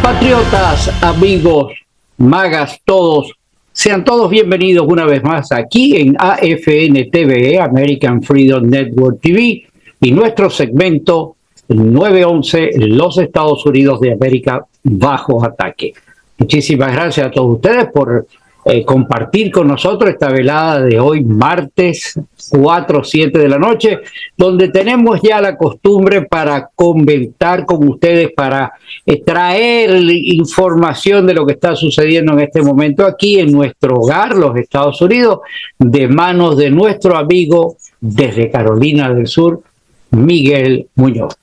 Patriotas, amigos, magas, todos, sean todos bienvenidos una vez más aquí en AFN TV, American Freedom Network TV, y nuestro segmento 911, los Estados Unidos de América bajo ataque. Muchísimas gracias a todos ustedes por compartir con nosotros esta velada de hoy, martes 4 o 7 de la noche, donde tenemos ya la costumbre para comentar con ustedes, para traer información de lo que está sucediendo en este momento aquí en nuestro hogar, los Estados Unidos, de manos de nuestro amigo desde Carolina del Sur, Miguel Muñoz.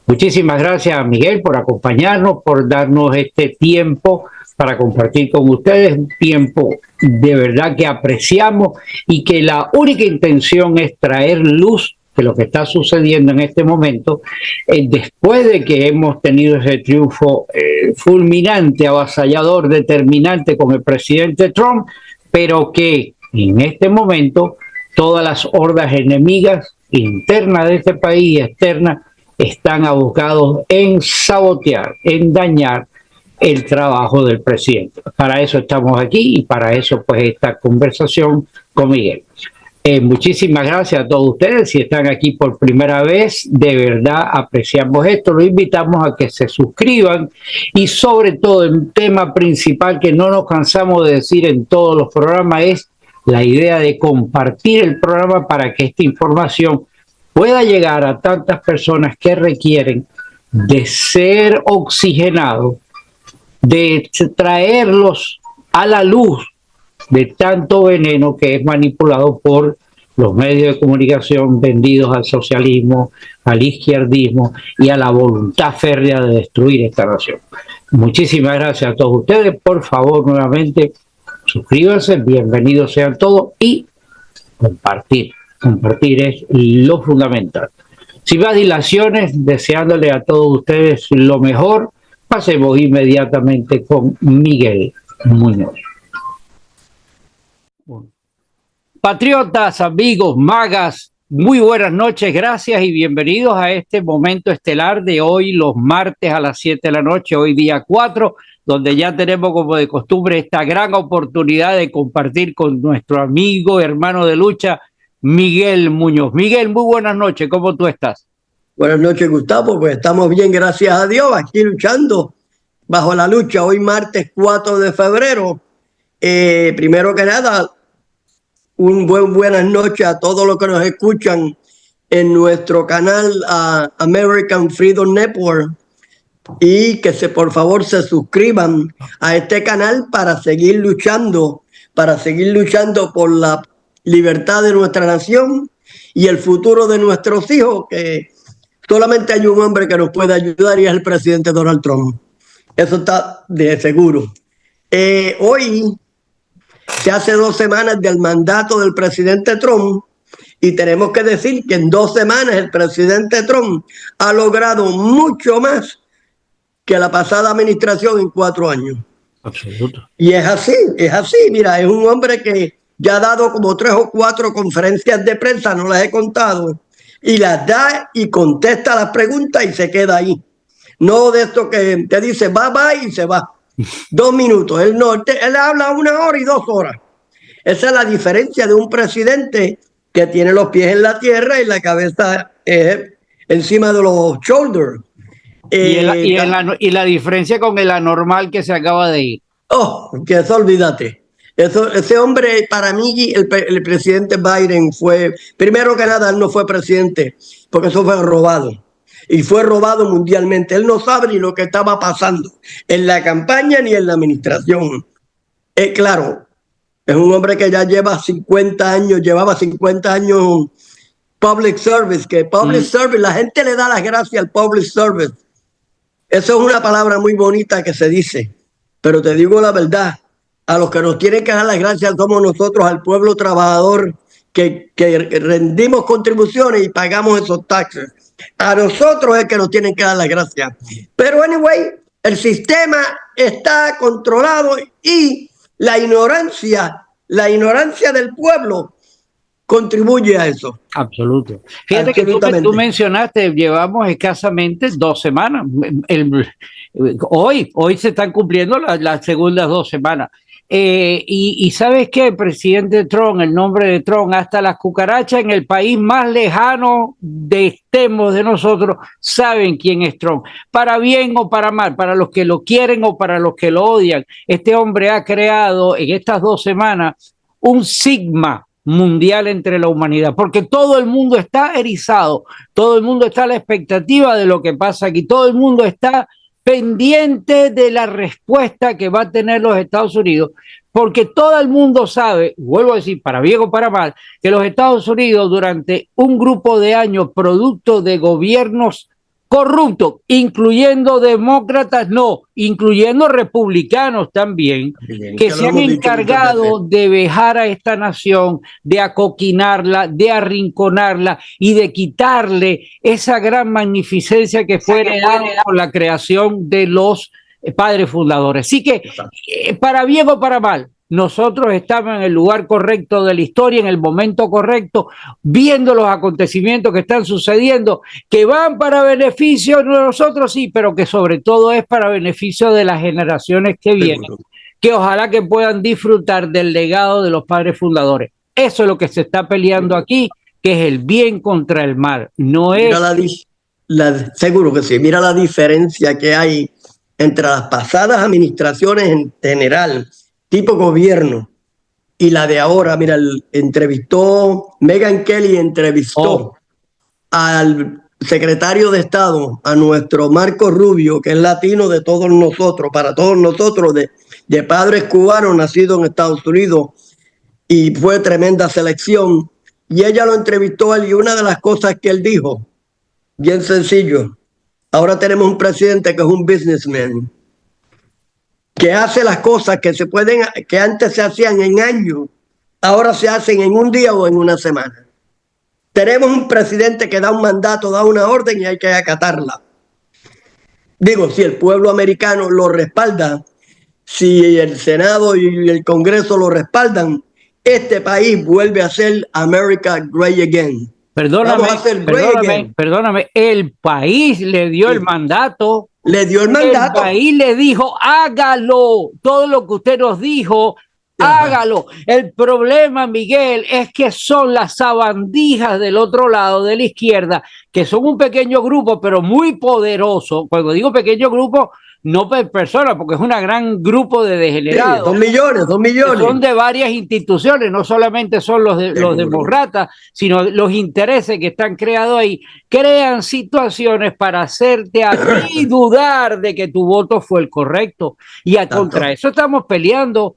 Muchísimas gracias a Miguel por acompañarnos, por darnos este tiempo para compartir con ustedes, un tiempo de verdad que apreciamos y que la única intención es traer luz de lo que está sucediendo en este momento, después de que hemos tenido ese triunfo fulminante, avasallador, determinante con el presidente Trump, pero que en este momento todas las hordas enemigas internas de este país y externas están abocados en sabotear, en dañar el trabajo del presidente. Para eso estamos aquí y para eso pues esta conversación con Miguel. Muchísimas gracias a todos ustedes. Si están aquí por primera vez, de verdad apreciamos esto. Los invitamos a que se suscriban y sobre todo el tema principal que no nos cansamos de decir en todos los programas es la idea de compartir el programa para que esta información pueda llegar a tantas personas que requieren de ser oxigenados, de traerlos a la luz de tanto veneno que es manipulado por los medios de comunicación vendidos al socialismo, al izquierdismo y a la voluntad férrea de destruir esta nación. Muchísimas gracias a todos ustedes. Por favor, nuevamente, suscríbanse, bienvenidos sean todos y compartir. Compartir es lo fundamental. Sin más dilaciones, deseándole a todos ustedes lo mejor, pasemos inmediatamente con Miguel Muñoz. Patriotas, amigos, magas, muy buenas noches, gracias y bienvenidos a este momento estelar de hoy, los martes a las 7 de la noche, hoy día 4, donde ya tenemos como de costumbre esta gran oportunidad de compartir con nuestro amigo, hermano de lucha, Miguel Muñoz. Miguel, muy buenas noches, ¿cómo tú estás? Buenas noches, Gustavo, pues estamos bien, gracias a Dios, aquí luchando bajo la lucha, hoy martes 4 de febrero. Primero que nada, buenas noches a todos los que nos escuchan en nuestro canal American Freedom Network y que por favor se suscriban a este canal para seguir luchando por la libertad de nuestra nación y el futuro de nuestros hijos, que solamente hay un hombre que nos puede ayudar y es el presidente Donald Trump. Eso está de seguro. Hoy se hace 2 semanas del mandato del presidente Trump y tenemos que decir que en 2 semanas el presidente Trump ha logrado mucho más que la pasada administración en 4 años. Absoluto. Y es así. Mira, es un hombre que ya ha dado como 3 o 4 conferencias de prensa, no las he contado, y las da y contesta las preguntas y se queda ahí. No de esto que te dice bye y se va. 2 minutos. Él habla 1 hora y 2 horas. Esa es la diferencia de un presidente que tiene los pies en la tierra y la cabeza encima de los shoulders. Y la diferencia con el anormal que se acaba de ir. Oh, que eso olvídate. Ese hombre, para mí, el presidente Biden fue, primero que nada, él no fue presidente, porque eso fue robado. Y fue robado mundialmente. Él no sabe ni lo que estaba pasando en la campaña ni en la administración. Claro, es un hombre que ya llevaba 50 años public service, service, la gente le da las gracias al public service. Eso es una palabra muy bonita que se dice, pero te digo la verdad, a los que nos tienen que dar las gracias somos nosotros, al pueblo trabajador que rendimos contribuciones y pagamos esos taxes. A nosotros es que nos tienen que dar las gracias. Pero anyway, el sistema está controlado y la ignorancia del pueblo contribuye a eso. Absoluto. Fíjate que tú mencionaste, llevamos escasamente 2 semanas. Hoy se están cumpliendo las segundas 2 semanas. Y ¿sabes qué? El presidente Trump, el nombre de Trump, hasta las cucarachas en el país más lejano estemos de nosotros, saben quién es Trump. Para bien o para mal, para los que lo quieren o para los que lo odian. Este hombre ha creado en estas 2 semanas un sigma mundial entre la humanidad, porque todo el mundo está erizado, todo el mundo está a la expectativa de lo que pasa aquí, todo el mundo está pendiente de la respuesta que va a tener los Estados Unidos, porque todo el mundo sabe, vuelvo a decir, para bien o para mal, que los Estados Unidos durante un grupo de años, producto de gobiernos corruptos, incluyendo demócratas, no, incluyendo republicanos también, que se han encargado de vejar a esta nación, de acoquinarla, de arrinconarla y de quitarle esa gran magnificencia que fue heredada con la creación de los padres fundadores. Así que, para bien o para mal, nosotros estamos en el lugar correcto de la historia, en el momento correcto, viendo los acontecimientos que están sucediendo, que van para beneficio de nosotros, sí, pero que sobre todo es para beneficio de las generaciones que vienen, que ojalá que puedan disfrutar del legado de los padres fundadores. Eso es lo que se está peleando aquí, que es el bien contra el mal. No es... Seguro que sí. Mira la diferencia que hay entre las pasadas administraciones en general, tipo gobierno, y la de ahora. Mira, Megyn Kelly entrevistó al secretario de Estado, a nuestro Marco Rubio, que es latino de todos nosotros, para todos nosotros, de padres cubanos nacidos en Estados Unidos, y fue tremenda selección. Y ella lo entrevistó a él, y una de las cosas que él dijo, bien sencillo: ahora tenemos un presidente que es un businessman, que hace las cosas que antes se hacían en años, ahora se hacen en un día o en una semana. Tenemos un presidente que da un mandato, da una orden y hay que acatarla. Digo, si el pueblo americano lo respalda, si el Senado y el Congreso lo respaldan, este país vuelve a ser America Great Again. Perdóname, el país le dio el mandato. Le dio el mandato. El país le dijo, hágalo, todo lo que usted nos dijo, hágalo. El problema, Miguel, es que son las sabandijas del otro lado, de la izquierda, que son un pequeño grupo, pero muy poderoso. Cuando digo pequeño grupo, no por persona, porque es un gran grupo de degenerados. Sí, 2 millones. Son de varias instituciones, no solamente son los demócratas, sino los intereses que están creados ahí. Crean situaciones para hacerte a ti dudar de que tu voto fue el correcto. Y contra eso estamos peleando.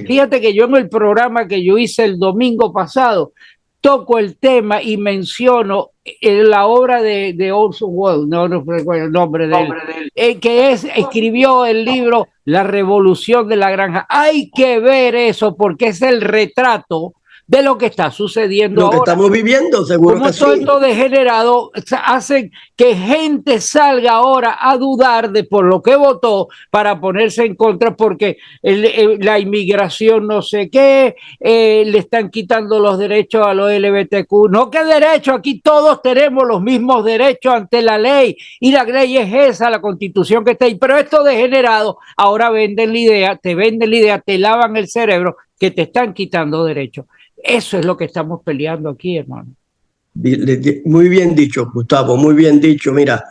Fíjate que yo en el programa que yo hice el domingo pasado, toco el tema y menciono la obra de Orson Welles, no recuerdo el nombre de él, que escribió el libro La Revolución de la Granja. Hay que ver eso porque es el retrato de lo que está sucediendo ahora. Lo que estamos viviendo, seguro que sí. Como todo esto degenerado hacen que gente salga ahora a dudar de por lo que votó para ponerse en contra, porque la inmigración no sé qué, le están quitando los derechos a los LGBTQ. No, ¿qué derecho? Aquí todos tenemos los mismos derechos ante la ley, y la ley es esa, la Constitución que está ahí. Pero estos degenerados ahora venden la idea, te lavan el cerebro, que te están quitando derechos. Eso es lo que estamos peleando aquí, hermano. Muy bien dicho, Gustavo, muy bien dicho. Mira,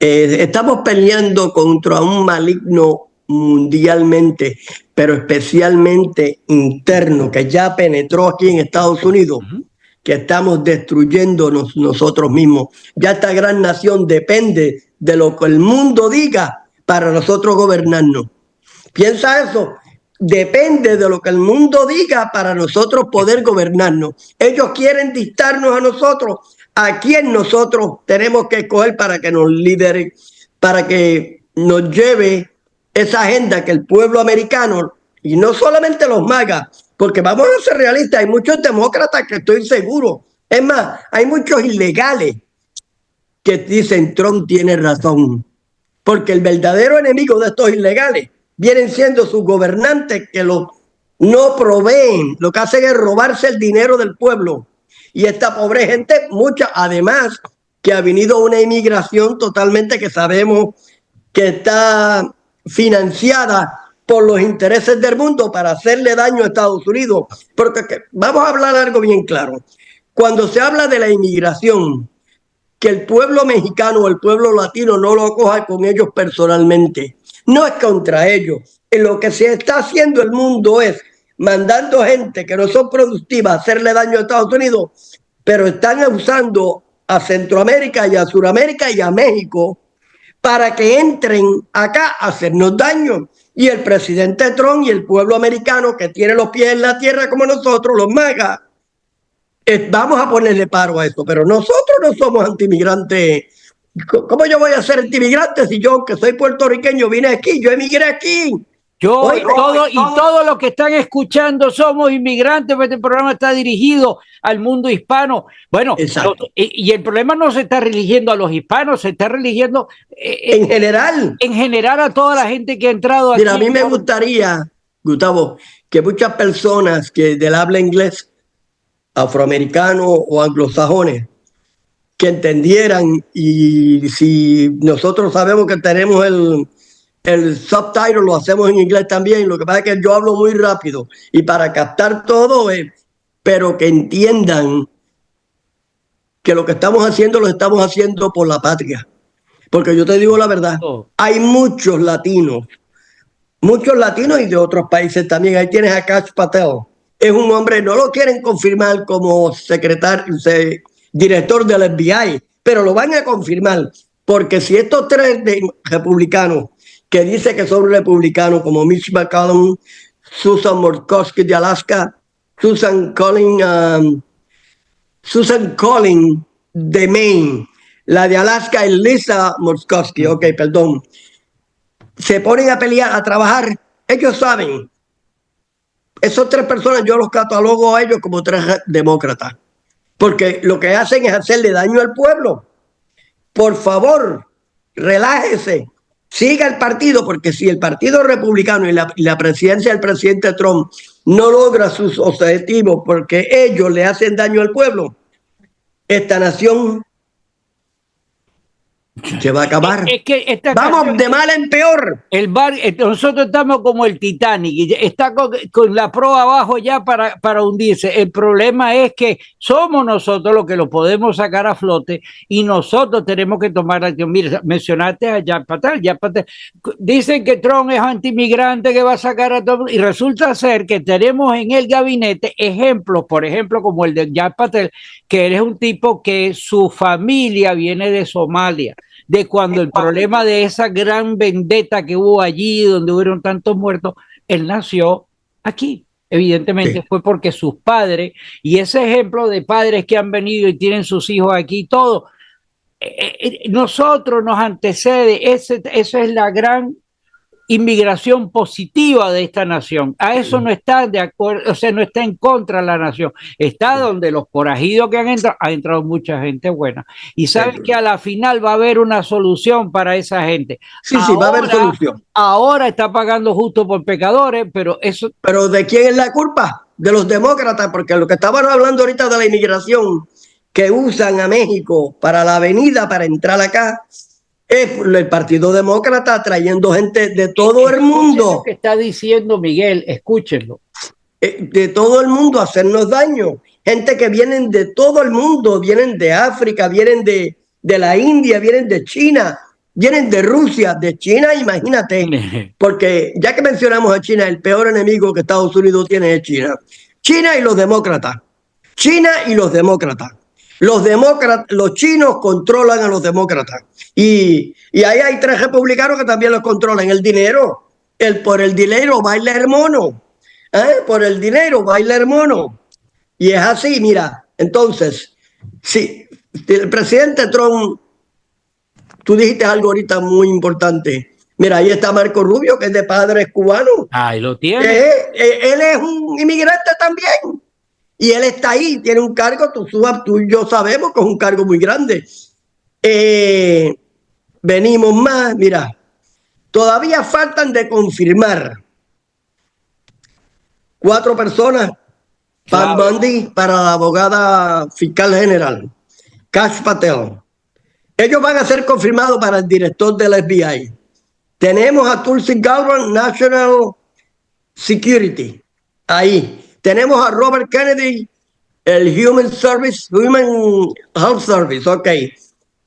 estamos peleando contra un maligno mundialmente, pero especialmente interno, que ya penetró aquí en Estados Unidos, que estamos destruyéndonos nosotros mismos. Ya esta gran nación depende de lo que el mundo diga para nosotros gobernarnos. Piensa eso. Depende de lo que el mundo diga para nosotros poder gobernarnos. Ellos quieren dictarnos a nosotros a quién nosotros tenemos que escoger para que nos lidere, para que nos lleve esa agenda que el pueblo americano, y no solamente los MAGA, porque vamos a ser realistas, hay muchos demócratas que estoy seguro, es más, hay muchos ilegales que dicen Trump tiene razón, porque el verdadero enemigo de estos ilegales vienen siendo sus gobernantes que los no proveen, lo que hacen es robarse el dinero del pueblo. Y esta pobre gente, mucha, además que ha venido una inmigración totalmente que sabemos que está financiada por los intereses del mundo para hacerle daño a Estados Unidos. Porque vamos a hablar algo bien claro. Cuando se habla de la inmigración, que el pueblo mexicano o el pueblo latino no lo coja con ellos personalmente. No es contra ellos. En lo que se está haciendo el mundo es mandando gente que no son productivas a hacerle daño a Estados Unidos, pero están usando a Centroamérica y a Sudamérica y a México para que entren acá a hacernos daño. Y el presidente Trump y el pueblo americano que tiene los pies en la tierra como nosotros, los magas, vamos a ponerle paro a esto, pero nosotros no somos antimigrantes. ¿Cómo yo voy a ser antimigrante si yo, que soy puertorriqueño, vine aquí, yo emigré aquí? Todo lo que están escuchando somos inmigrantes, porque este programa está dirigido al mundo hispano. Bueno, y el problema no se está dirigiendo a los hispanos, se está dirigiendo en general a toda la gente que ha entrado aquí. Mira, a mí me gustaría, Gustavo, que muchas personas que del habla inglés, afroamericanos o anglosajones, que entendieran, y si nosotros sabemos que tenemos el subtitle, lo hacemos en inglés también, lo que pasa es que yo hablo muy rápido y para captar todo, pero que entiendan que lo que estamos haciendo lo estamos haciendo por la patria. Porque yo te digo la verdad, hay muchos latinos y de otros países también. Ahí tienes a Kash Patel. Es un hombre, no lo quieren confirmar como director del FBI, pero lo van a confirmar. Porque si estos tres republicanos que dicen que son republicanos, como Mitch McConnell, Susan Murkowski de Alaska, Susan Collins de Maine, la de Alaska es Lisa Murkowski, perdón, se ponen a pelear, a trabajar, ellos saben. Esas tres personas yo los catalogo a ellos como tres demócratas, porque lo que hacen es hacerle daño al pueblo. Por favor, relájese, siga el partido, porque si el partido republicano y la presidencia del presidente Trump no logra sus objetivos porque ellos le hacen daño al pueblo, esta nación se va a acabar. Vamos de mal en peor. Nosotros estamos como el Titanic y está con la proa abajo ya para hundirse. El problema es que somos nosotros los que lo podemos sacar a flote y nosotros tenemos que tomar acción. Mira, mencionaste a Jan Patel. Dicen que Trump es antimigrante, que va a sacar a todo, y resulta ser que tenemos en el gabinete ejemplos, por ejemplo, como el de Jan Patel, que él es un tipo que su familia viene de Somalia, de cuando el problema de esa gran vendetta que hubo allí, donde hubieron tantos muertos, él nació aquí. Evidentemente fue porque sus padres, y ese ejemplo de padres que han venido y tienen sus hijos aquí, todo, nosotros nos antecede, esa es la gran inmigración positiva de esta nación. A eso no está de acuerdo, o sea, no está en contra de la nación. Está donde los forajidos que ha entrado mucha gente buena. Y sabes que a la final va a haber una solución para esa gente. Sí, va a haber solución. Ahora está pagando justo por pecadores, pero eso... ¿Pero de quién es la culpa? De los demócratas, porque lo que estaban hablando ahorita de la inmigración que usan a México para la avenida, para entrar acá, es el Partido Demócrata trayendo gente de todo el mundo. Lo que está diciendo Miguel, escúchenlo. De todo el mundo a hacernos daño. Gente que vienen de todo el mundo, vienen de África, vienen de la India, vienen de China, vienen de Rusia, de China, imagínate. Porque ya que mencionamos a China, el peor enemigo que Estados Unidos tiene es China. China y los demócratas. China y los demócratas. Los chinos controlan a los demócratas. Y ahí hay tres republicanos que también los controlan. El dinero. Por el dinero baila el mono. Por el dinero baila el mono. Y es así, mira. Entonces, si el presidente Trump, tú dijiste algo ahorita muy importante. Mira, ahí está Marco Rubio, que es de padres cubanos. Ahí lo tiene. Él es un inmigrante también. Y él está ahí, tiene un cargo, tú y yo sabemos que es un cargo muy grande. Venimos más, mira, todavía faltan de confirmar 4 personas. Pam Bondi para la abogada fiscal general, Kash Patel. Ellos van a ser confirmados para el director del FBI. Tenemos a Tulsi Gabbard, National Security. Ahí. Tenemos a Robert Kennedy, el Human Health Service. Ok.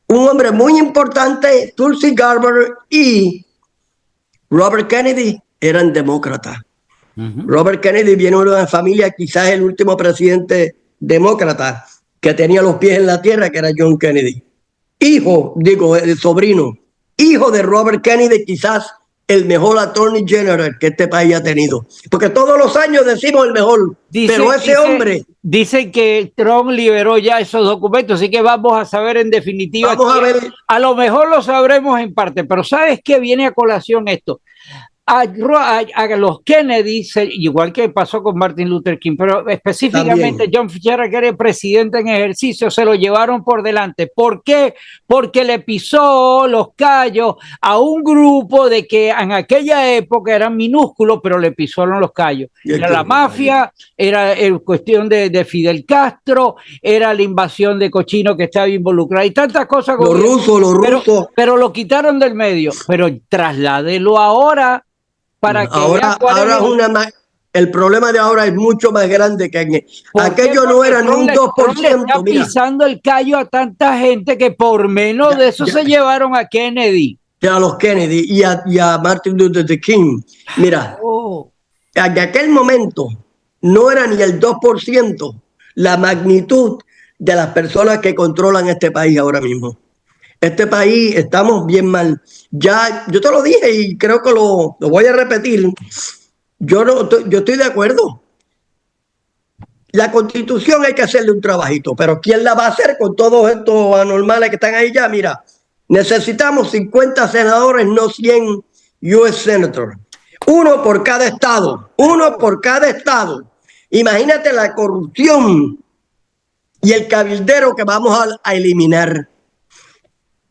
Un hombre muy importante, Tulsi Gabbard y Robert Kennedy eran demócratas. Robert Kennedy viene de una familia, quizás el último presidente demócrata que tenía los pies en la tierra, que era John Kennedy. Sobrino, hijo de Robert Kennedy, quizás el mejor attorney general que este país ha tenido. Porque todos los años decimos el mejor, pero ese hombre... Dicen que Trump liberó ya esos documentos, así que vamos a saber en definitiva. Vamos a ver. A lo mejor lo sabremos en parte, pero ¿sabes qué? Viene a colación esto. A los Kennedy, igual que pasó con Martin Luther King, pero específicamente también John Fitzgerald, que era el presidente en ejercicio, se lo llevaron por delante. ¿Por qué? Porque le pisó los callos a un grupo de que en aquella época eran minúsculos, pero le pisaron los callos. Era la mafia, era cuestión de Fidel Castro, era la invasión de cochino que estaba involucrada y tantas cosas. Los rusos. Pero lo quitaron del medio. Pero trasládelo ahora. Para que ahora el problema de ahora es mucho más grande que en aquello. No era ni un 2%. Le está pisando el callo a tanta gente que por menos de eso se llevaron a Kennedy. A los Kennedy y a Martin Luther King. Mira, en aquel momento no era ni el 2% la magnitud de las personas que controlan este país ahora mismo. Este país estamos bien mal. Ya, yo te lo dije y creo que lo voy a repetir. Yo estoy de acuerdo. La Constitución hay que hacerle un trabajito, pero ¿quién la va a hacer con todos estos anormales que están ahí ya? Mira, necesitamos 50 senadores, no 100 US Senators. Uno por cada estado. Imagínate la corrupción y el cabildero que vamos a eliminar.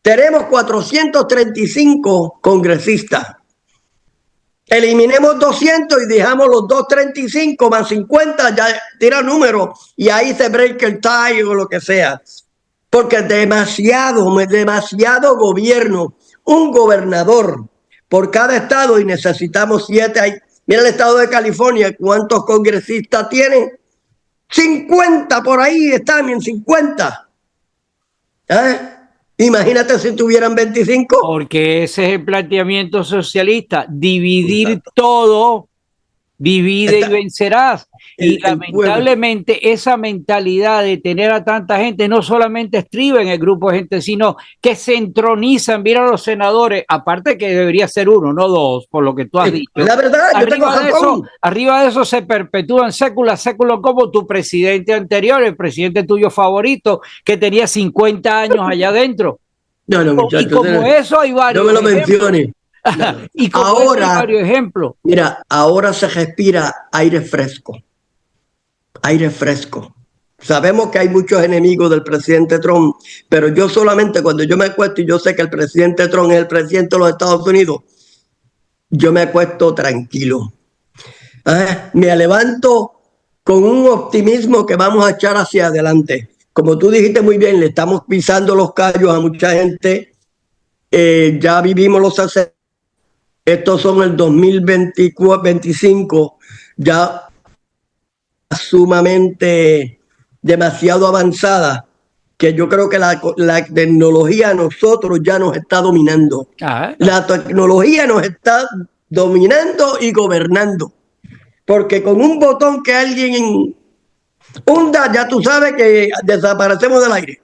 Tenemos 435 congresistas. Eliminemos 200 y dejamos los 235 más 50, ya tira número y ahí se break el tie o lo que sea. Porque demasiado gobierno. Un gobernador por cada estado y necesitamos 7. Mira el estado de California, ¿cuántos congresistas tiene? 50 por ahí están, en 50. Imagínate si tuvieran 25. Porque ese es el planteamiento socialista, dividir todo, divide y vencerás. Y lamentablemente esa mentalidad de tener a tanta gente no solamente estriba en el grupo de gente, sino que se entronizan, mira a los senadores, aparte que debería ser 1, no 2, por lo que tú has dicho. La verdad, arriba de eso se perpetúan séculos como tu presidente anterior, el presidente tuyo favorito, que tenía 50 años allá adentro. No, y como eso hay varios. No me lo menciones. No. Y como ahora, hay varios ejemplos. Mira, ahora se respira aire fresco. Aire fresco. Sabemos que hay muchos enemigos del presidente Trump, pero yo solamente cuando yo me acuesto y yo sé que el presidente Trump es el presidente de los Estados Unidos, yo me acuesto tranquilo. Me levanto con un optimismo que vamos a echar hacia adelante. Como tú dijiste muy bien, le estamos pisando los callos a mucha gente. Ya vivimos los accesos. Estos son el 2024-25, ya sumamente demasiado avanzada, que yo creo que la tecnología a nosotros ya nos está dominando. La tecnología nos está dominando y gobernando. Porque con un botón que alguien hunda, ya tú sabes que desaparecemos del aire.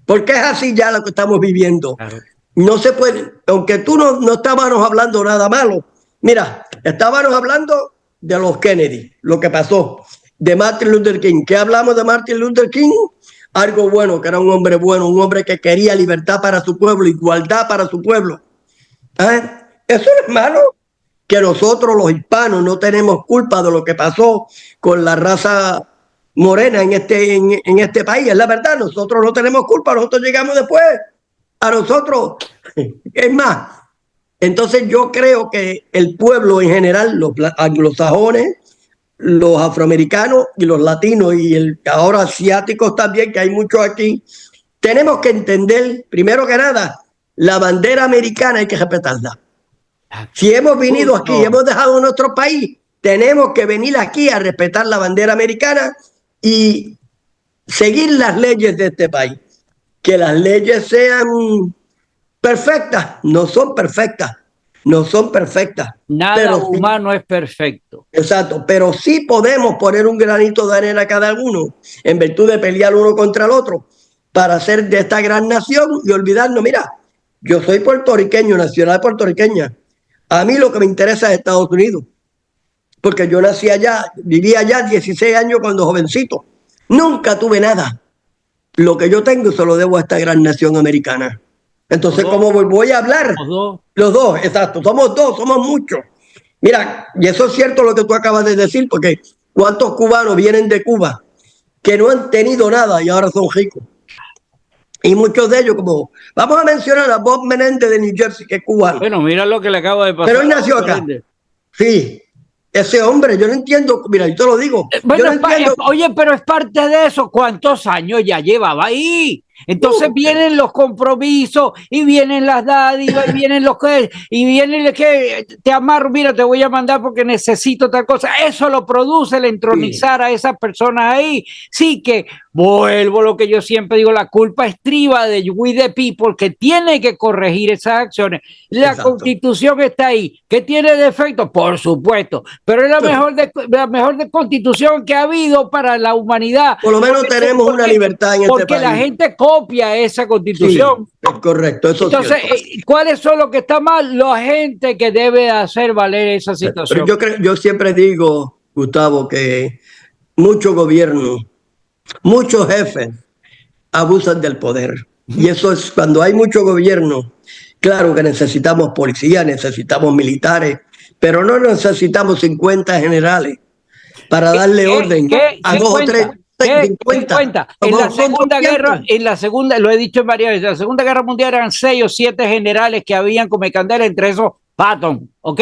Porque es así ya lo que estamos viviendo. Claro. No se puede, aunque tú no estábamos hablando nada malo. Mira, estábamos hablando de los Kennedy, lo que pasó, de Martin Luther King. ¿Qué hablamos de Martin Luther King? Algo bueno, que era un hombre bueno, un hombre que quería libertad para su pueblo, igualdad para su pueblo. Eso no es malo. Que nosotros los hispanos no tenemos culpa de lo que pasó con la raza morena en este país. Es la verdad, nosotros no tenemos culpa, nosotros llegamos después. A nosotros, es más. Entonces yo creo que el pueblo en general, los anglosajones, los afroamericanos y los latinos y ahora asiáticos también, que hay muchos aquí, tenemos que entender, primero que nada, la bandera americana hay que respetarla. Si hemos venido aquí y hemos dejado nuestro país, tenemos que venir aquí a respetar la bandera americana y seguir las leyes de este país. Que las leyes sean perfectas, no son perfectas, no son perfectas. Nada humano es perfecto. Exacto, pero sí podemos poner un granito de arena cada uno en virtud de pelear uno contra el otro para hacer de esta gran nación y olvidarnos, mira, yo soy puertorriqueño, nacional puertorriqueña. A mí lo que me interesa es Estados Unidos, porque yo nací allá, viví allá 16 años cuando jovencito. Nunca tuve nada. Lo que yo tengo se lo debo a esta gran nación americana. Entonces, ¿cómo voy a hablar? Los dos, exacto. Somos dos, somos muchos. Mira, y eso es cierto lo que tú acabas de decir, porque ¿cuántos cubanos vienen de Cuba que no han tenido nada y ahora son ricos? Y muchos de ellos, como vamos a mencionar a Bob Menéndez de New Jersey, que es cubano. Bueno, mira lo que le acaba de pasar. Pero él nació acá. Sí, ese hombre, yo no entiendo, mira, yo te lo digo. Bueno, yo no entiendo. Oye, pero es parte de eso. ¿Cuántos años ya llevaba ahí? Entonces vienen los compromisos y vienen las dádivas y vienen los que y vienen el que te amarro, mira, te voy a mandar porque necesito tal cosa. Eso lo produce el entronizar a esas personas ahí. Sí, que vuelvo a lo que yo siempre digo, la culpa estriba de We the People, que tiene que corregir esas acciones. La Constitución está ahí. ¿Qué tiene defectos? Por supuesto, pero es la mejor Constitución que ha habido para la humanidad. Por lo menos tenemos una libertad en este país. Porque la gente copia esa Constitución. Sí, es correcto. Eso entonces, ¿cuáles son los que están mal? La gente que debe hacer valer esa situación. Pero yo siempre digo, Gustavo, que muchos gobiernos, muchos jefes abusan del poder. Y eso es cuando hay mucho gobierno. Claro que necesitamos policía, necesitamos militares, pero no necesitamos 50 generales para darle orden a 2 o 3. 50. En la segunda, lo he dicho varias veces, en la Segunda Guerra Mundial eran 6 o 7 generales que habían como candela, entre esos Patton, ¿ok?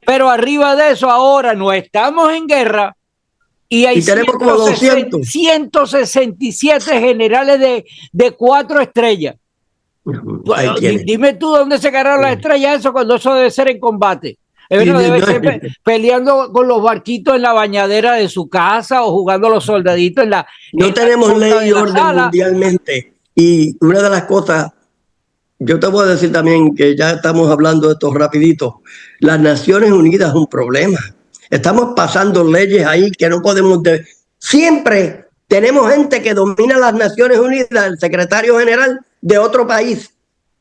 Pero arriba de eso ahora no estamos en guerra y hay tenemos como 200. 167 generales de 4 estrellas. Bueno, dime tú dónde se agarraron las estrellas eso cuando eso debe ser en combate. Debe ser peleando con los barquitos en la bañadera de su casa o jugando a los soldaditos en la. No tenemos ley y orden mundialmente. Y una de las cosas, yo te voy a decir también que ya estamos hablando de esto rapidito. Las Naciones Unidas es un problema. Estamos pasando leyes ahí que no podemos. Siempre tenemos gente que domina las Naciones Unidas, el secretario general de otro país.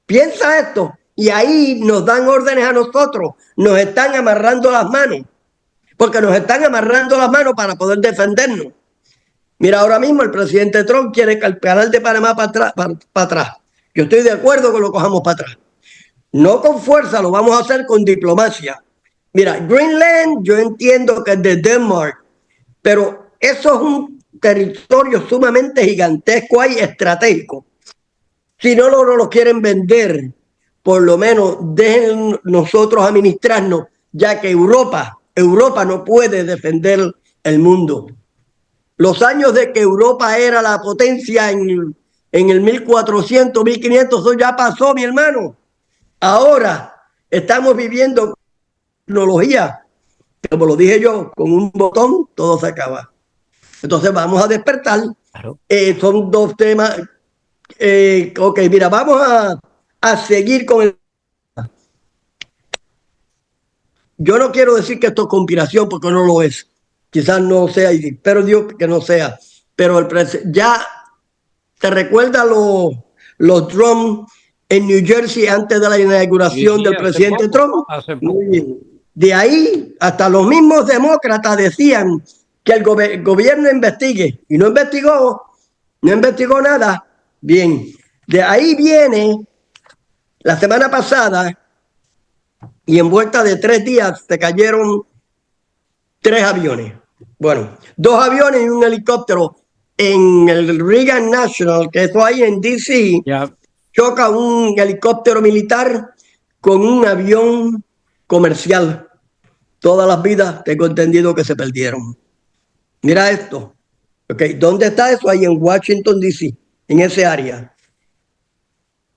Piensa esto. Y ahí nos dan órdenes a nosotros, nos están amarrando las manos, porque nos están amarrando las manos para poder defendernos. Mira, ahora mismo el presidente Trump quiere que el canal de Panamá para atrás. Yo estoy de acuerdo que lo cojamos para atrás. No con fuerza, lo vamos a hacer con diplomacia. Mira, Greenland yo entiendo que es de Denmark, pero eso es un territorio sumamente gigantesco y estratégico. Si no lo quieren vender, por lo menos dejen nosotros administrarnos, ya que Europa no puede defender el mundo. Los años de que Europa era la potencia en el 1400, 1500, eso ya pasó, mi hermano. Ahora estamos viviendo tecnología. Como lo dije yo, con un botón todo se acaba. Entonces vamos a despertar. Claro. Son dos temas. Ok, mira, vamos a seguir con el. Yo no quiero decir que esto es conspiración porque no lo es. Quizás no sea, pero Dios que no sea. Pero ya te recuerda los drones en New Jersey antes de la inauguración del presidente Trump. Muy bien. De ahí hasta los mismos demócratas decían que el gobierno investigue y no investigó nada. Bien, de ahí viene la semana pasada y en vuelta de 3 días se cayeron 3 aviones. Bueno, 2 aviones y un helicóptero en el Reagan National, que eso ahí en D.C. Choca un helicóptero militar con un avión comercial. Todas las vidas tengo entendido que se perdieron. Mira esto. Okay. ¿Dónde está eso? Ahí en Washington, D.C., en ese área.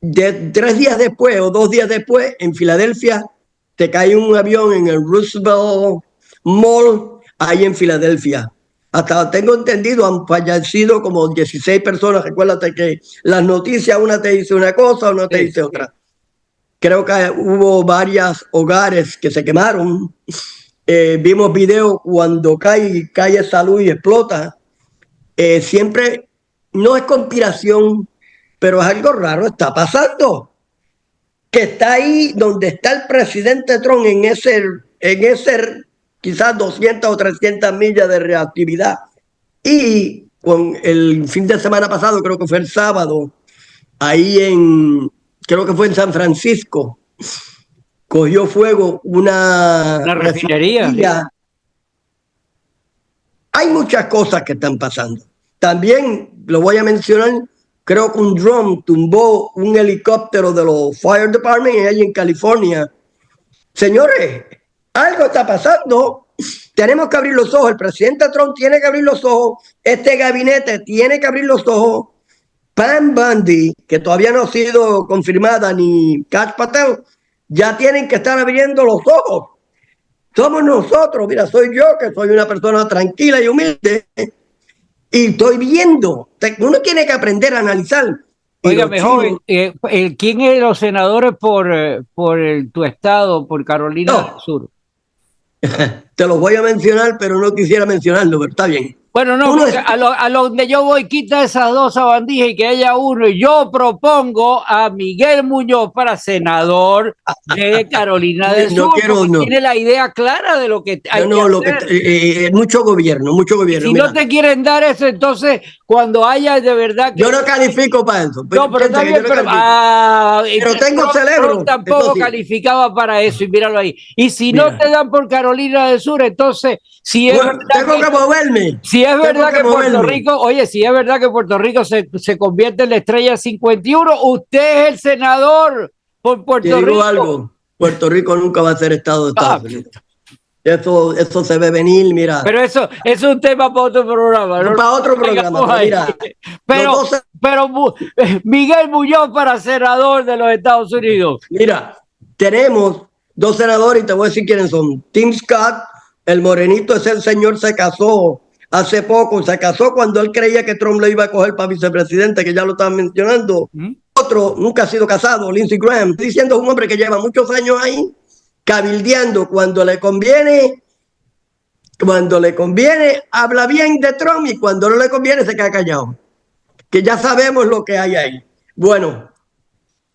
3 días después o 2 días después, en Filadelfia, te cae un avión en el Roosevelt Mall, ahí en Filadelfia. Hasta tengo entendido, han fallecido como 16 personas. Recuérdate que las noticias, una te dice una cosa, una te dice otra. Creo que hubo varios hogares que se quemaron. Vimos videos cuando cae esa luz y explota. Siempre no es conspiración, pero es algo raro, está pasando. Que está ahí donde está el presidente Trump en ese quizás 200 o 300 millas de reactividad. Y con el fin de semana pasado, creo que fue el sábado, creo que fue en San Francisco, cogió fuego una refinería. Hay muchas cosas que están pasando. También lo voy a mencionar. Creo que un drone tumbó un helicóptero de los Fire Department ahí en California. Señores, algo está pasando. Tenemos que abrir los ojos. El presidente Trump tiene que abrir los ojos. Este gabinete tiene que abrir los ojos. Pam Bondi, que todavía no ha sido confirmada, ni Kash Patel, ya tienen que estar abriendo los ojos. Somos nosotros. Mira, soy yo, que soy una persona tranquila y humilde. Y estoy viendo. Uno tiene que aprender a analizar. Óigame, joven, ¿quién es los senadores por tu estado, por Carolina del Sur? Te los voy a mencionar, pero no quisiera mencionarlo, pero está bien. Bueno, no, a lo donde yo voy, quita esas dos sabandijas y que haya uno. Y yo propongo a Miguel Muñoz para senador de Carolina del Sur, porque tiene la idea clara de lo que hay que hacer. Mucho gobierno. Y si no te quieren dar eso, entonces cuando haya de verdad que... Yo no califico para eso. No, pero también, pero tengo cerebro. Tampoco calificaba para eso, y míralo ahí. Y si no te dan por Carolina del Sur, entonces, si es verdad tengo que moverme. Si es verdad que Puerto Rico, si es verdad que Puerto Rico se convierte en la estrella 51, usted es el senador por Puerto Rico. Algo, Puerto Rico nunca va a ser Estado de Estados Unidos. Eso se ve venir, mira. Pero eso es un tema para otro programa, ¿no? Para otro programa, mira. Pero Miguel Muñoz para senador de los Estados Unidos. Mira, tenemos 2 senadores y te voy a decir quiénes son. Tim Scott, el morenito, ese señor se casó hace poco, se casó cuando él creía que Trump le iba a coger para vicepresidente, que ya lo estaban mencionando. Otro nunca ha sido casado, Lindsey Graham, diciendo es un hombre que lleva muchos años ahí, cabildeando cuando le conviene, habla bien de Trump, y cuando no le conviene se queda callado. Que ya sabemos lo que hay ahí. Bueno,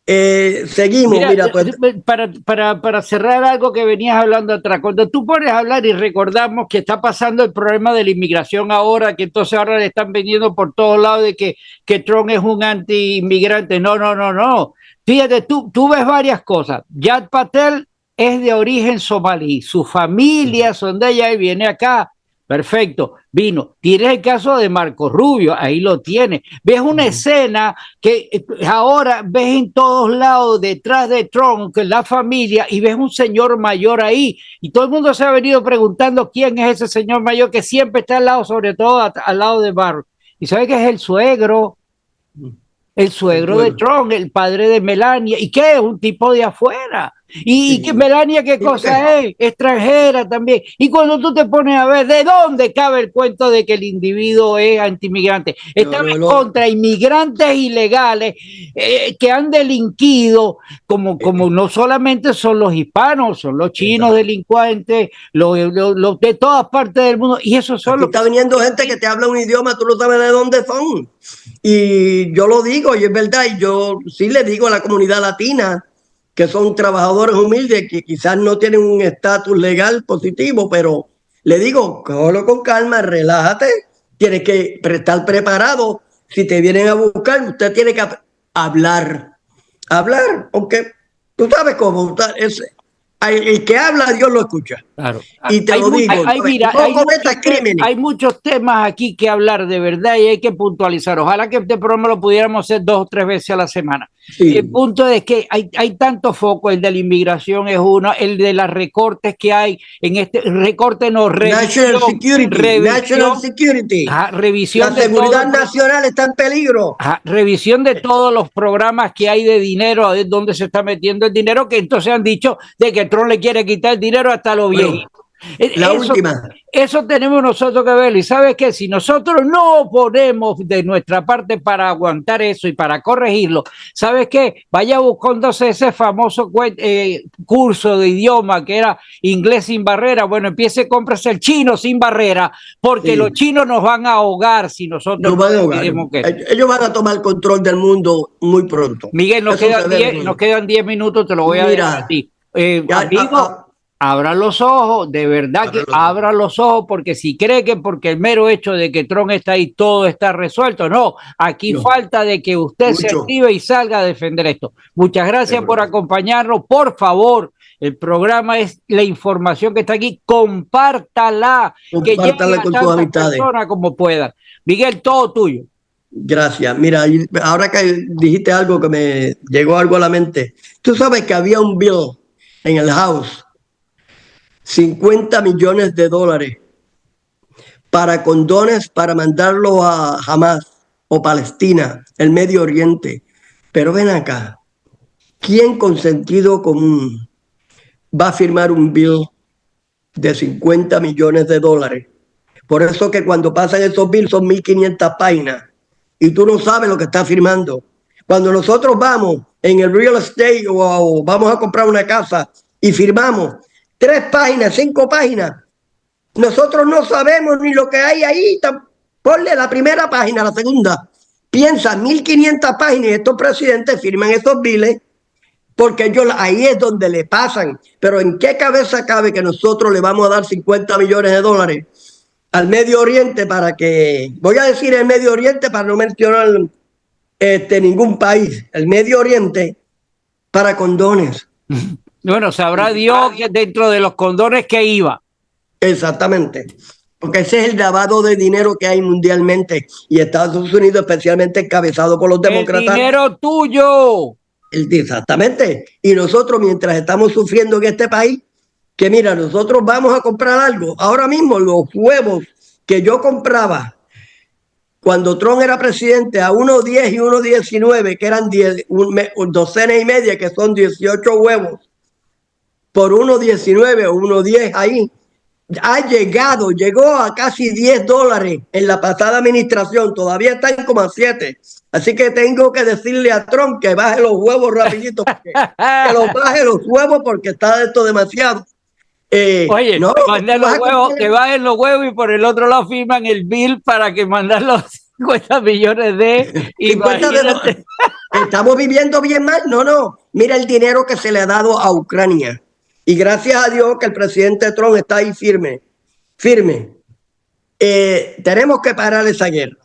seguimos. Mira, pues. Para cerrar algo que venías hablando atrás, cuando tú pones a hablar y recordamos que está pasando el problema de la inmigración ahora, que entonces ahora le están vendiendo por todos lados de que Trump es un anti-inmigrante. No. Fíjate, tú ves varias cosas. Yad Patel es de origen somalí, su familia son de allá y viene acá. Perfecto, vino. Tienes el caso de Marco Rubio, ahí lo tienes. Ves una escena que ahora ves en todos lados detrás de Trump, que la familia, y ves un señor mayor ahí. Y todo el mundo se ha venido preguntando quién es ese señor mayor que siempre está al lado, sobre todo al lado de Barro. Y sabe que es el suegro. El suegro de Trump, el padre de Melania, y que es un tipo de afuera. Y que Melania, ¿qué cosa es? Extranjera también. Y cuando tú te pones a ver de dónde cabe el cuento de que el individuo es antimigrante, están en contra inmigrantes ilegales que han delinquido, como no solamente son los hispanos, son los chinos delincuentes, los de todas partes del mundo. Y eso son está viniendo gente que te habla un idioma, tú no sabes de dónde son. Y yo lo digo, y es verdad, y yo sí le digo a la comunidad latina, que son trabajadores humildes, que quizás no tienen un estatus legal positivo, pero le digo, cógelo con calma, relájate, tienes que estar preparado. Si te vienen a buscar, usted tiene que hablar, aunque tú sabes cómo, el que habla, Dios lo escucha. Claro. Y te lo digo, hay muchos temas aquí que hablar de verdad y hay que puntualizar. Ojalá que este programa lo pudiéramos hacer 2 o 3 veces a la semana. Sí. El punto es que hay tantos focos, el de la inmigración es uno, el de las recortes que hay en este recorte, no, National Security, National Security. revisión La seguridad nacional está en peligro. Revisión de todos los programas que hay de dinero, a ver dónde se está metiendo el dinero, que entonces han dicho de que Trump le quiere quitar el dinero hasta los viejitos. La última. Eso tenemos nosotros que verlo. Y ¿sabes qué? Si nosotros no ponemos de nuestra parte para aguantar eso y para corregirlo, ¿sabes qué? Vaya buscándose ese famoso curso de idioma que era inglés sin barrera. Bueno, empiece, cómprese el chino sin barrera, porque los chinos nos van a ahogar si nosotros no decidimos que... Ellos van a tomar control del mundo muy pronto. Miguel, nos quedan 10 minutos, te lo voy a dejar a ti. Amigo, abra los ojos, de verdad que abra los ojos, porque si cree que porque el mero hecho de que Trump está ahí todo está resuelto, no, aquí falta de que usted se active y salga a defender esto. Muchas gracias por acompañarnos, por favor, el programa es la información que está aquí, compártala que llegue a tantas personas como puedan. Miguel, todo tuyo. Gracias. Mira, ahora que dijiste algo que me llegó algo a la mente, tú sabes que había un bill en el House, $50 millones para condones para mandarlos a Hamas o Palestina, el Medio Oriente. Pero ven acá, ¿quién con sentido común va a firmar un bill de $50 millones? Por eso que cuando pasan esos bills son 1.500 páginas y tú no sabes lo que estás firmando. Cuando nosotros vamos en el real estate o vamos a comprar una casa y firmamos 3 páginas, 5 páginas, nosotros no sabemos ni lo que hay ahí. Ponle la primera página, la segunda. Piensa, 1.500 páginas y estos presidentes firman esos biles porque ellos ahí es donde le pasan. Pero ¿en qué cabeza cabe que nosotros le vamos a dar $50 millones al Medio Oriente para que, voy a decir el Medio Oriente para no mencionar ningún país, el Medio Oriente para condones? Bueno, sabrá Dios que dentro de los condones que iba. Exactamente, porque ese es el lavado de dinero que hay mundialmente y Estados Unidos especialmente encabezado por los demócratas. ¡El dinero tuyo! Exactamente, y nosotros mientras estamos sufriendo en este país, que mira, nosotros vamos a comprar algo, ahora mismo los huevos que yo compraba cuando Trump era presidente a 1.10 y 1.19, que eran 12 y media, que son 18 huevos, por 1.19 o 1.10 ahí, llegó a casi $10 en la pasada administración, todavía están como a 7. Así que tengo que decirle a Trump que baje los huevos rapidito, que los baje los huevos porque está esto demasiado. Oye, no, que bajen los huevos y por el otro lado firman el bill para que mandan los 50 millones de... Estamos viviendo bien mal. No, mira el dinero que se le ha dado a Ucrania. Y gracias a Dios que el presidente Trump está ahí firme. Tenemos que parar esa guerra.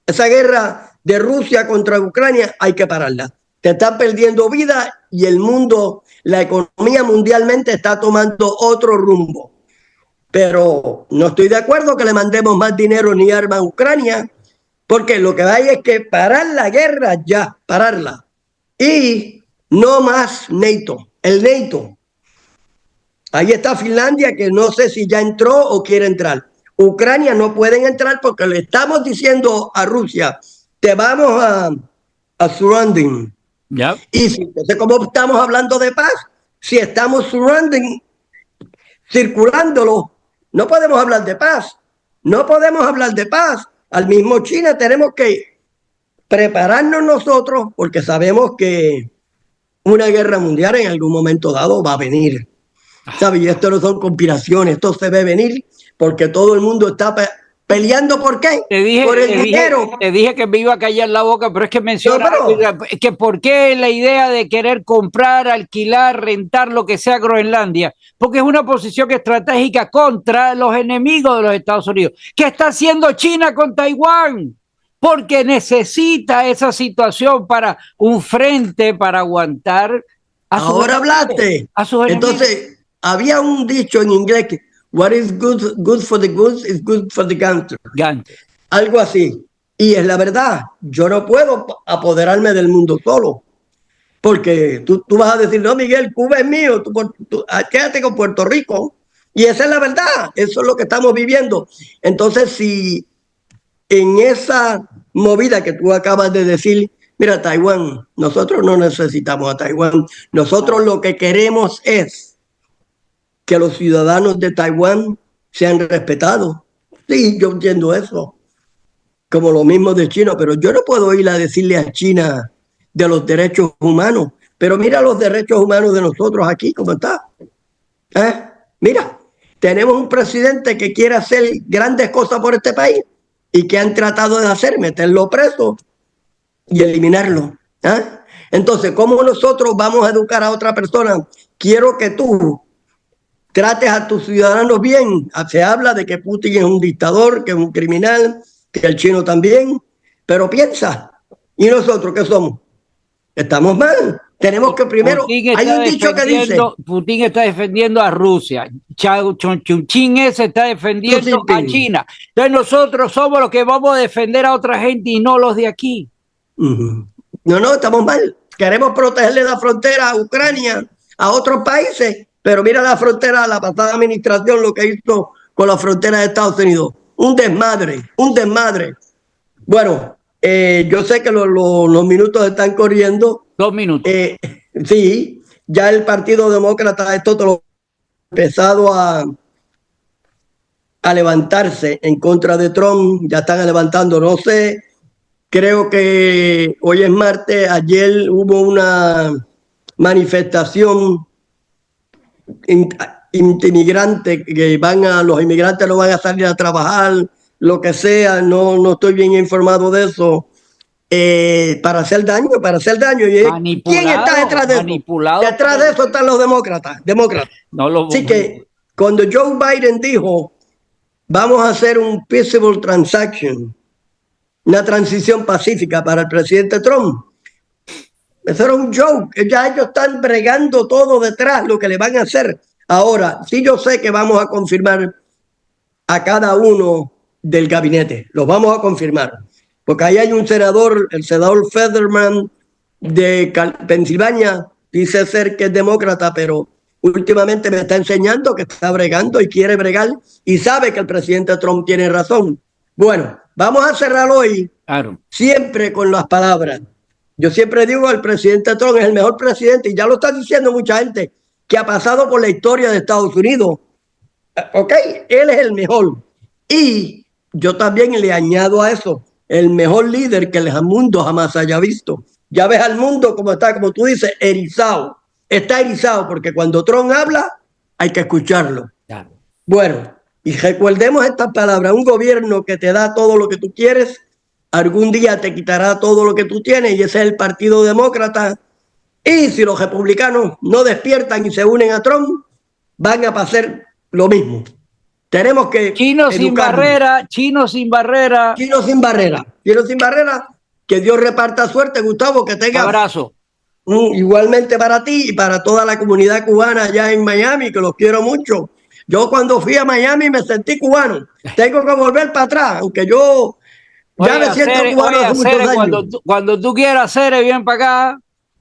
Esa guerra de Rusia contra Ucrania hay que pararla. Te están perdiendo vida y el mundo, la economía mundialmente está tomando otro rumbo. Pero no estoy de acuerdo que le mandemos más dinero ni armas a Ucrania, porque lo que hay es que parar la guerra ya, pararla. Y no más NATO, el NATO. Ahí está Finlandia, que no sé si ya entró o quiere entrar. Ucrania no pueden entrar porque le estamos diciendo a Rusia, te vamos a surrounding. Yep. Y entonces, ¿cómo estamos hablando de paz? Si estamos surrounding, circulándolo, no podemos hablar de paz. No podemos hablar de paz. Al mismo China tenemos que prepararnos nosotros porque sabemos que una guerra mundial en algún momento dado va a venir. ¿Sabes? Y esto no son conspiraciones, esto se ve venir porque todo el mundo está peleando. ¿Por qué? Por el dinero. Te dije que me iba a callar la boca, pero es que menciona que por qué la idea de querer comprar, alquilar, rentar lo que sea Groenlandia, porque es una posición estratégica contra los enemigos de los Estados Unidos. ¿Qué está haciendo China con Taiwán? Porque necesita esa situación para un frente, para aguantar. Ahora hablaste. Entonces, había un dicho en inglés que what is good for the goose is good for the gander. Algo así. Y es la verdad. Yo no puedo apoderarme del mundo solo. Porque tú vas a decir, no, Miguel, Cuba es mío, quédate con Puerto Rico. Y esa es la verdad, eso es lo que estamos viviendo. Entonces, si en esa movida que tú acabas de decir, mira, Taiwán, nosotros no necesitamos a Taiwán, nosotros lo que queremos es que los ciudadanos de Taiwán sean respetados. Sí, yo entiendo eso, como lo mismo de China, pero yo no puedo ir a decirle a China de los derechos humanos, pero mira los derechos humanos de nosotros aquí, ¿cómo está? Mira, tenemos un presidente que quiere hacer grandes cosas por este país y que han tratado de hacer, meterlo preso y eliminarlo. Entonces, ¿cómo nosotros vamos a educar a otra persona? Quiero que tú trates a tus ciudadanos bien. Se habla de que Putin es un dictador, que es un criminal, que el chino también, pero piensa, ¿y nosotros qué somos? Estamos mal. Tenemos que primero, hay un dicho que dice, Putin está defendiendo a Rusia, Chun ese está defendiendo a China. Entonces nosotros somos los que vamos a defender a otra gente y no los de aquí. No, estamos mal. Queremos protegerle la frontera a Ucrania, a otros países, pero mira la frontera, la pasada administración, lo que hizo con la frontera de Estados Unidos. Un desmadre. Bueno, yo sé que los minutos están corriendo. 2 minutos. Sí, ya el Partido Demócrata, esto te lo ha empezado a levantarse en contra de Trump. Ya están levantando, no sé. Creo que hoy es martes, ayer hubo una manifestación inmigrante que los inmigrantes no van a salir a trabajar, lo que sea, no estoy bien informado de eso, para hacer daño. ¿Y quién está detrás de eso? Detrás de eso están los demócratas. Así que cuando Joe Biden dijo, vamos a hacer un peaceable transaction, una transición pacífica para el presidente Trump, eso era un joke. Ya ellos están bregando todo detrás, lo que le van a hacer. Ahora, sí, yo sé que vamos a confirmar a cada uno del gabinete. Los vamos a confirmar. Porque ahí hay un senador, el senador Fetterman de Pensilvania, dice ser que es demócrata, pero últimamente me está enseñando que está bregando y quiere bregar y sabe que el presidente Trump tiene razón. Bueno, vamos a cerrar hoy siempre con las palabras. Yo siempre digo, el presidente Trump es el mejor presidente, y ya lo está diciendo mucha gente que ha pasado por la historia de Estados Unidos. Ok, él es el mejor. Y yo también le añado a eso, el mejor líder que el mundo jamás haya visto. Ya ves al mundo como está, como tú dices, erizado. Está erizado porque cuando Trump habla, hay que escucharlo. Bueno, y recordemos estas palabras, un gobierno que te da todo lo que tú quieres, algún día te quitará todo lo que tú tienes, y ese es el Partido Demócrata. Y si los republicanos no despiertan y se unen a Trump, van a pasar lo mismo. Tenemos que Chino sin barrera. Que Dios reparta suerte, Gustavo, que tengas abrazo. Igualmente para ti y para toda la comunidad cubana allá en Miami, que los quiero mucho. Yo cuando fui a Miami me sentí cubano. Tengo que volver para atrás, aunque yo ya me siento cubano hace muchos años. Cuando tú quieras, Cere, bien para acá.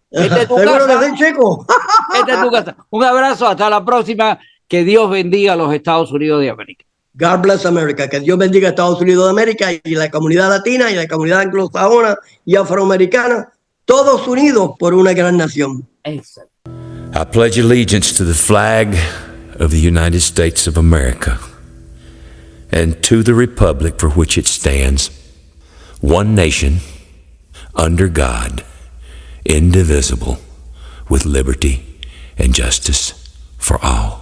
Esta es tu casa. Chico. Esta es tu casa. Un abrazo, hasta la próxima. Que Dios bendiga a los Estados Unidos de América. God bless America. Que Dios bendiga a Estados Unidos de América y la comunidad latina y la comunidad anglosajona y afroamericana, todos unidos por una gran nación. I pledge allegiance to the flag of the United States of America and to the republic for which it stands, one nation, under God, indivisible, with liberty and justice for all.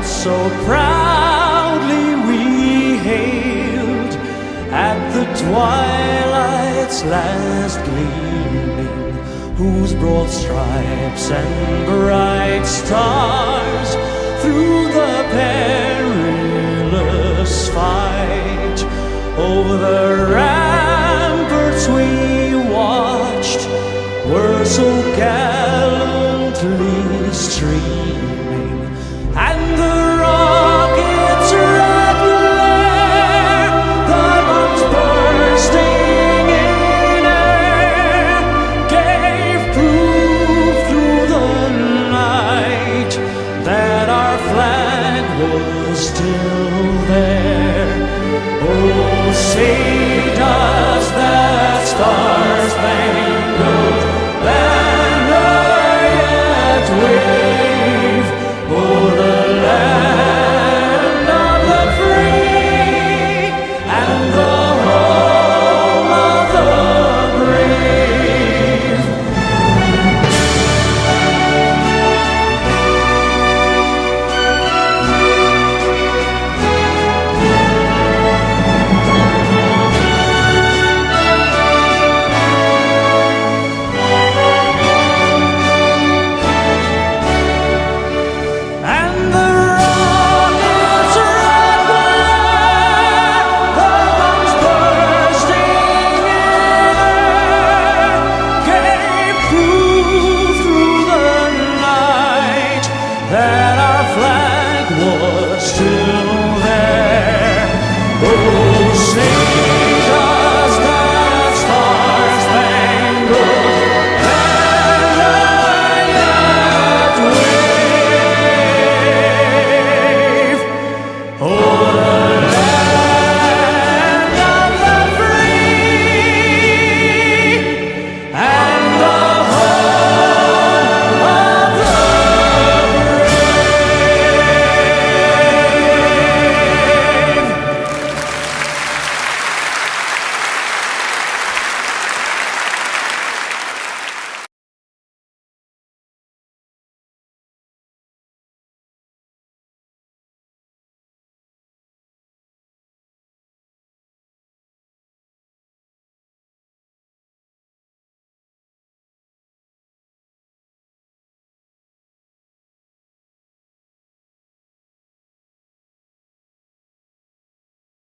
So proudly we hailed at the twilight's last gleaming, whose broad stripes and bright stars through the perilous fight over the ramparts we watched were so gallantly streaming, and the rockets' red glare, the bombs bursting in air, gave proof through the night that our flag was still there. Oh, say does that star-spangled banner yet wave o'er the land of the free and the home of the brave? And the rockets' red glare, the bombs bursting in air, gave proof through the night that our flag was still there. Oh,